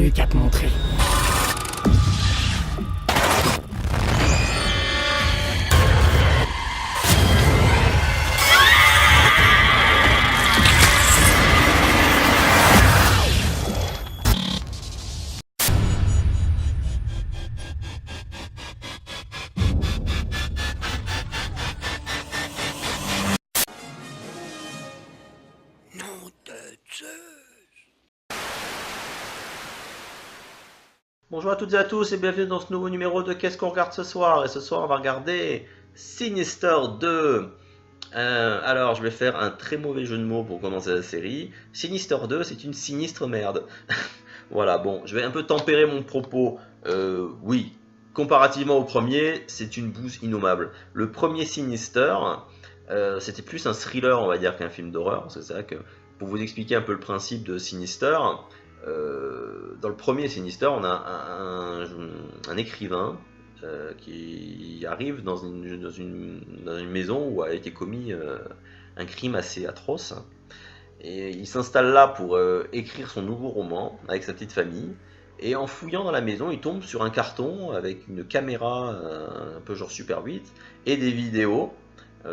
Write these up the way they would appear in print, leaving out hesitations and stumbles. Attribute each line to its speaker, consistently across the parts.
Speaker 1: trucs à te montrer.
Speaker 2: Bonjour à toutes et à tous et bienvenue dans ce nouveau numéro de Qu'est-ce qu'on regarde ce soir. Et ce soir on va regarder Sinister 2. Alors je vais faire un très mauvais jeu de mots pour commencer la série. Sinister 2 c'est une sinistre merde. Voilà, bon, je vais un peu tempérer mon propos. Oui, comparativement au premier, c'est une bouse innommable. Le premier Sinister, c'était plus un thriller on va dire qu'un film d'horreur. Parce que c'est vrai que pour vous expliquer un peu le principe de Sinister... dans le premier Sinister, on a un écrivain qui arrive dans une maison où a été commis un crime assez atroce. Et il s'installe là pour écrire son nouveau roman avec sa petite famille. Et en fouillant dans la maison, il tombe sur un carton avec une caméra un peu genre Super 8 et des vidéos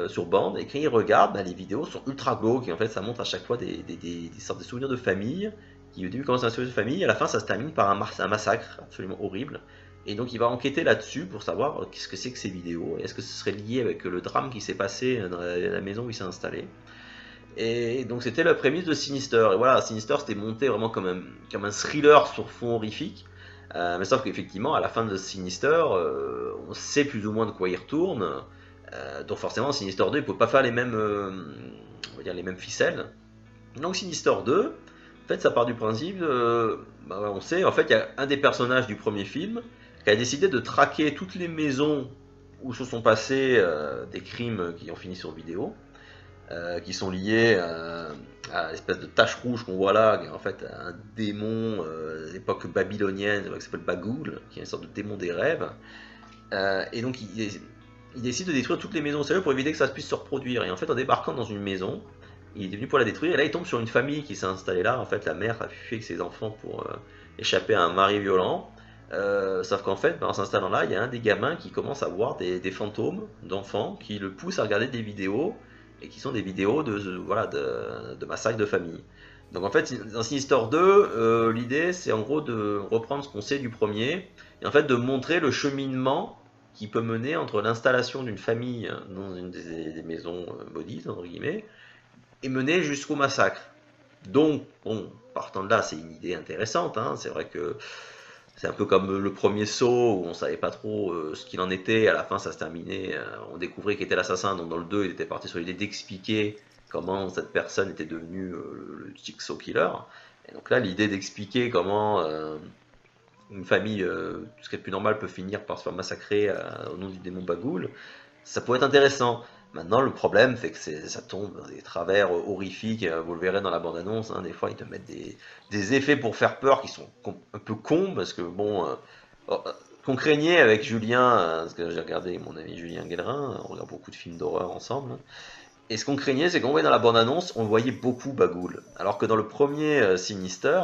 Speaker 2: sur bande. Et quand il regarde, les vidéos sont ultra glauques. Et en fait, ça montre à chaque fois des sortes de souvenirs de famille qui au début commence un souvenir de famille, et à la fin ça se termine par un massacre absolument horrible. Et donc il va enquêter là-dessus pour savoir qu'est-ce que c'est que ces vidéos, est-ce que ce serait lié avec le drame qui s'est passé dans la maison où il s'est installé. Et donc c'était la prémisse de Sinister. Et voilà, Sinister c'était monté vraiment comme un thriller sur fond horrifique. Mais sauf qu'effectivement, à la fin de Sinister, on sait plus ou moins de quoi il retourne. Donc forcément, Sinister 2, il ne peut pas faire les mêmes, on va dire les mêmes ficelles. Donc Sinister 2, en fait, ça part du principe, on sait, en fait, il y a un des personnages du premier film qui a décidé de traquer toutes les maisons où se sont passés des crimes qui ont fini sur vidéo, qui sont liés à l'espèce de tache rouge qu'on voit là, qui est en fait un démon d'époque babylonienne qui s'appelle Bagoul, qui est une sorte de démon des rêves. Et donc, il décide de détruire toutes les maisons sérieuses pour éviter que ça puisse se reproduire. Et en fait, en débarquant dans une maison, il est venu pour la détruire, et là il tombe sur une famille qui s'est installée là. En fait, la mère a fui avec ses enfants pour échapper à un mari violent. Sauf qu'en fait, en s'installant là, il y a un des gamins qui commence à voir des fantômes d'enfants qui le poussent à regarder des vidéos, et qui sont des vidéos de massacres de famille. Donc en fait, dans Sinister 2, l'idée c'est en gros de reprendre ce qu'on sait du premier, et en fait de montrer le cheminement qui peut mener entre l'installation d'une famille dans une des maisons maudites, entre guillemets, et mener jusqu'au massacre. Donc, bon, partant de là, c'est une idée intéressante. Hein. C'est vrai que c'est un peu comme le premier Saw, où on savait pas trop ce qu'il en était. À la fin, ça se terminait. On découvrait qui était l'assassin. Donc, dans le 2, il était parti sur l'idée d'expliquer comment cette personne était devenue le Jigsaw Killer. Et donc là, l'idée d'expliquer comment une famille, tout ce qui est plus normal, peut finir par se faire massacrer au nom du démon Bagoul, ça pourrait être intéressant. Maintenant, le problème, c'est que ça tombe dans des travers horrifiques. Vous le verrez dans la bande-annonce. Hein, des fois, ils te mettent des effets pour faire peur qui sont un peu cons. Parce que, bon, qu'on craignait avec Julien, parce que j'ai regardé mon ami Julien Guélerin, on regarde beaucoup de films d'horreur ensemble. Et ce qu'on craignait, c'est qu'on voyait dans la bande-annonce, on voyait beaucoup Bagoul. Alors que dans le premier Sinister,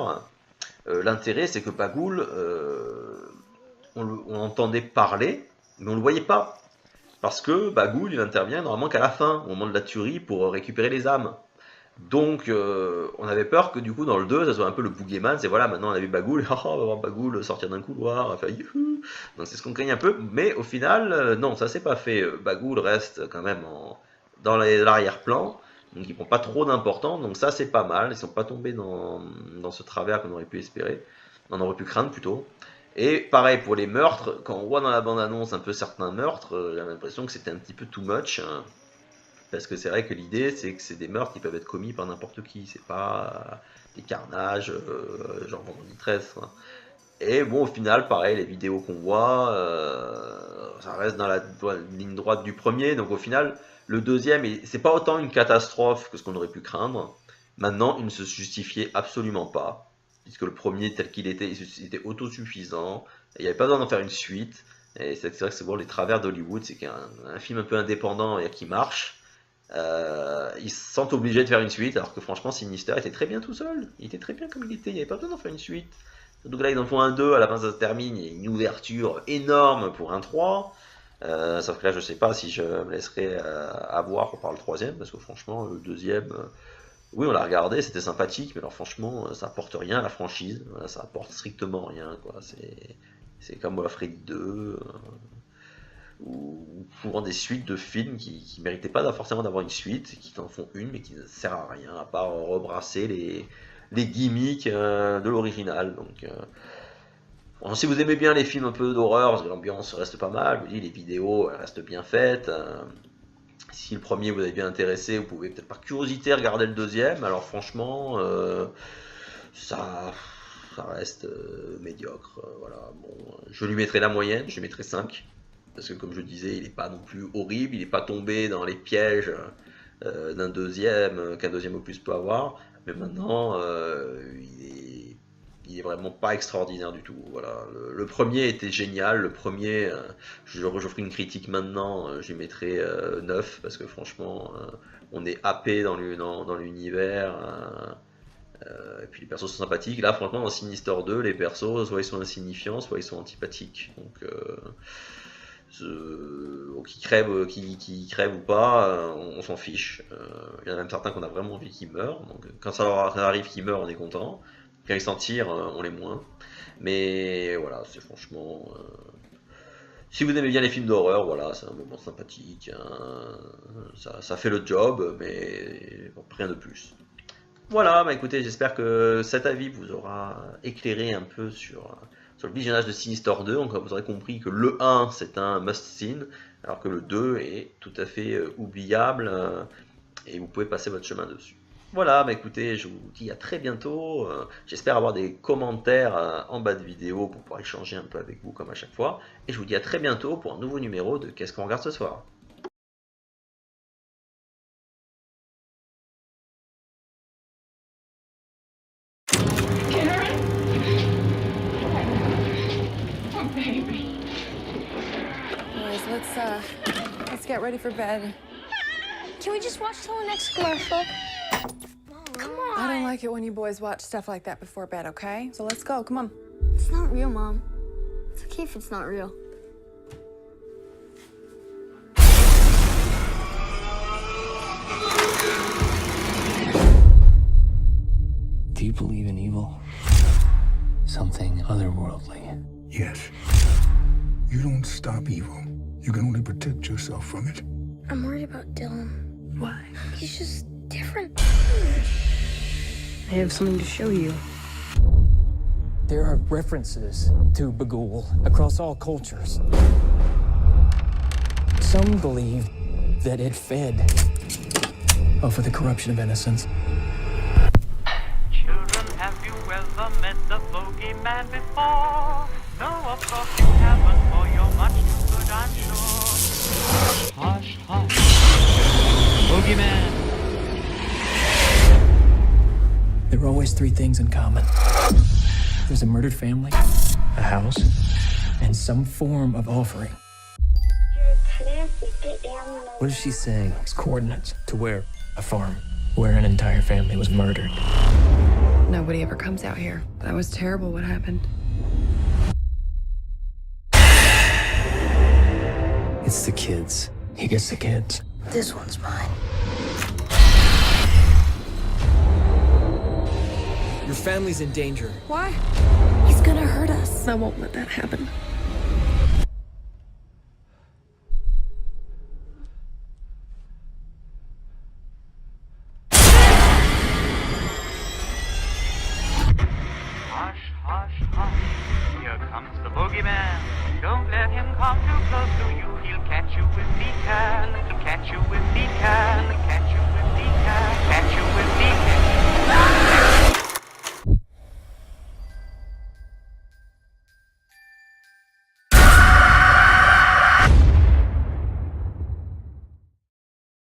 Speaker 2: l'intérêt, c'est que Bagoul, on entendait parler, mais on ne le voyait pas. Parce que Bagoul, il intervient normalement qu'à la fin, au moment de la tuerie, pour récupérer les âmes. Donc, on avait peur que du coup, dans le 2, ça soit un peu le boogeyman. C'est voilà, maintenant on a vu Bagoul, on va voir Bagoul sortir d'un couloir, faire youhou. Donc, c'est ce qu'on craignait un peu. Mais au final, non, ça s'est pas fait. Bagoul reste quand même dans l'arrière-plan. Donc, il prend pas trop d'importance. Donc, ça, c'est pas mal. Ils sont pas tombés dans ce travers qu'on aurait pu espérer. On aurait pu craindre plutôt. Et pareil pour les meurtres, quand on voit dans la bande-annonce un peu certains meurtres, j'ai l'impression que c'était un petit peu too much. Hein, parce que c'est vrai que l'idée, c'est que c'est des meurtres qui peuvent être commis par n'importe qui. C'est pas des carnages, genre Vendredi 13. Hein. Et bon, au final, pareil, les vidéos qu'on voit, ça reste dans la ligne droite du premier. Donc au final, le deuxième, c'est pas autant une catastrophe que ce qu'on aurait pu craindre. Maintenant, il ne se justifiait absolument pas. Puisque le premier, tel qu'il était, il était autosuffisant. Il n'y avait pas besoin d'en faire une suite. Et c'est vrai que c'est bon, les travers d'Hollywood, c'est qu'un film un peu indépendant et qui marche, ils se sentent obligés de faire une suite. Alors que franchement, Sinister était très bien tout seul. Il était très bien comme il était. Il n'y avait pas besoin d'en faire une suite. Surtout que là, ils en font un 2, à la fin ça se termine, il y a une ouverture énorme pour un 3. Sauf que là, je sais pas si je me laisserai avoir par le troisième, parce que franchement, le deuxième, oui, on l'a regardé, c'était sympathique, mais alors franchement, ça apporte rien à la franchise, voilà, ça apporte strictement rien, quoi. C'est comme Freddy 2, ou souvent des suites de films qui méritaient pas forcément d'avoir une suite, qui t'en font une, mais qui ne sert à rien, à part rebrasser les gimmicks de l'original. Donc, bon, si vous aimez bien les films un peu d'horreur, parce que l'ambiance reste pas mal, je vous dis, les vidéos restent bien faites. Si le premier vous avez bien intéressé, vous pouvez peut-être par curiosité regarder le deuxième. Alors franchement, ça, ça reste médiocre. Voilà. Bon, je lui mettrai la moyenne, je lui mettrai 5. Parce que comme je disais, il n'est pas non plus horrible, il n'est pas tombé dans les pièges d'un deuxième, qu'un deuxième opus peut avoir. Mais maintenant, il est vraiment pas extraordinaire du tout. Voilà. Le premier était génial. Le premier, je ferai une critique maintenant, je lui mettrai 9 parce que franchement, on est happé dans l'univers. Et puis les persos sont sympathiques. Là, franchement, dans Sinister 2, les persos, soit ils sont insignifiants, soit ils sont antipathiques. Donc, qui crèvent ou pas, on s'en fiche. Il y en a même certains qu'on a vraiment envie qu'ils meurent. Donc, quand ça arrive qu'ils meurent, on est content. Quand ils s'en tirent, on les moins. Mais voilà, c'est franchement. Si vous aimez bien les films d'horreur, voilà, c'est un moment sympathique. Hein, ça fait le job, mais bon, rien de plus. Voilà, bah écoutez, j'espère que cet avis vous aura éclairé un peu sur le visionnage de Sinister 2. Donc vous aurez compris que le 1 c'est un must-see, alors que le 2 est tout à fait oubliable et vous pouvez passer votre chemin dessus. Voilà, bah écoutez, je vous dis à très bientôt. J'espère avoir des commentaires en bas de vidéo pour pouvoir échanger un peu avec vous comme à chaque fois. Et je vous dis à très bientôt pour un nouveau numéro de Qu'est-ce qu'on regarde ce soir?
Speaker 1: Boys, let's get ready for bed.
Speaker 3: Can we just watch till the next commercial? Come on.
Speaker 1: I don't like it when you boys watch stuff like that before bed, okay? So let's go, come on.
Speaker 3: It's not real, Mom. It's okay if it's not real.
Speaker 4: Do you believe in evil? Something otherworldly?
Speaker 5: Yes. You don't stop evil. You can only protect yourself from it.
Speaker 3: I'm worried about Dylan.
Speaker 1: Why?
Speaker 3: He's just different.
Speaker 1: I have something to show you.
Speaker 4: There are references to Bagul across all cultures. Some believe that it fed off of the corruption of innocence.
Speaker 6: Children, have you ever met the bogeyman before? No, of course you haven't, for you're much too good, I'm sure. Hush, hush. Bogeyman.
Speaker 4: There are always three things in common. There's a murdered family, a house, and some form of offering. What does she say? It's coordinates to where? A farm where an entire family was murdered.
Speaker 1: Nobody ever comes out here. That was terrible what happened.
Speaker 4: It's the kids. He gets the kids.
Speaker 3: This one's mine.
Speaker 4: Your family's in danger.
Speaker 1: Why?
Speaker 3: He's gonna hurt us.
Speaker 1: I won't let that happen.